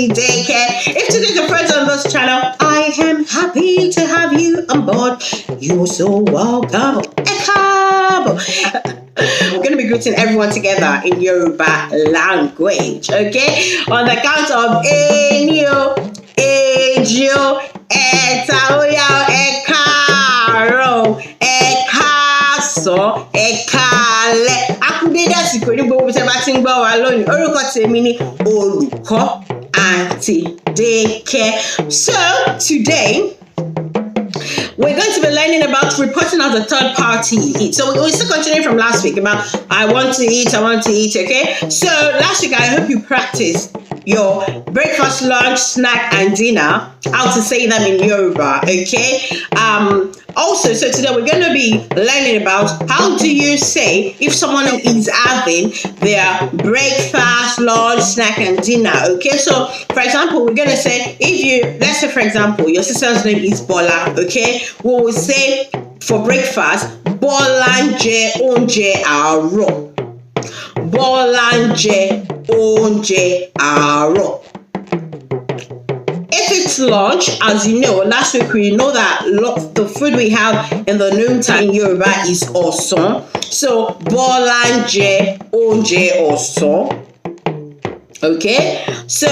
happy daycare. If today's your first on this channel, I am happy to have you on board. You're so welcome. We're going to be greeting everyone together in Yoruba language, okay? On the count of Enio, Ejo, Eta, Oya, Ekaro, Ekaso, Ekale. Akudede àsìkò ní gbogbo tẹ́ bá ti ń gbọ́ wa lónìí. Orúkọ tèmi ni Olùkọ́ Aunty Daycare. So today we're going to be learning about reporting as a third party eat. So we're still continuing from last week about I want to eat, okay? So last week I hope you practiced your breakfast, lunch, snack, and dinner, how to say them in Yoruba, okay? Also, so today we're going to be learning about how do you say if someone is having their breakfast, lunch, snack, and dinner, okay? So, for example, we're going to say, let's say, for example, your sister's name is Bola, okay? We will say, for breakfast, Bolanje Onje Aro. Bolanje Onje Aro. If it's lunch, as you know, last week we know that the food we have in the noontime in Yoruba is osan. So, bolanje onje osan. Okay? So,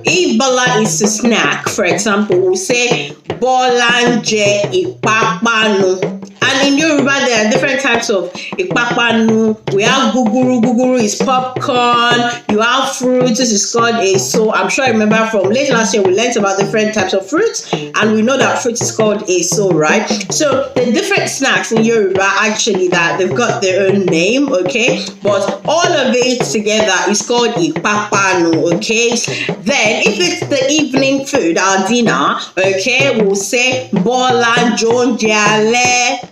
if bola is a snack, for example, we'll say bolanje ipapanu. And in Yoruba, there are different types of ipapanu. We have guguru. Guguru is popcorn. You have fruits. This is called eso. I'm sure I remember from late last year, we learned about different types of fruits. And we know that fruit is called eso, right? So the different snacks in Yoruba, actually, that they've got their own name, okay? But all of it together is called ipapanu, okay? Then, if it's the evening food, our dinner, okay, we'll say bola jonjale.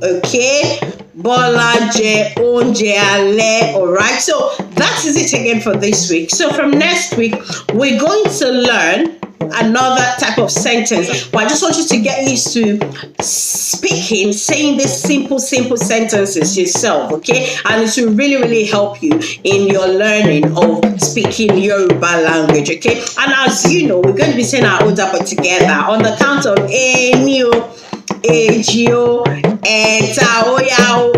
Okay, Bolaje Onje Ale. Alright, so that is it again for this week. So from next week, we're going to learn another type of sentence. But I just want you to get used to speaking, saying these simple sentences yourself, okay? And it will really help you in your learning of speaking Yoruba language, okay? And as you know, we're going to be saying our Odapo together on the count of Enio, Ejio, Eta, Oya,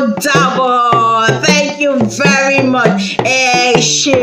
Odabo. Thank you very much. Eshe.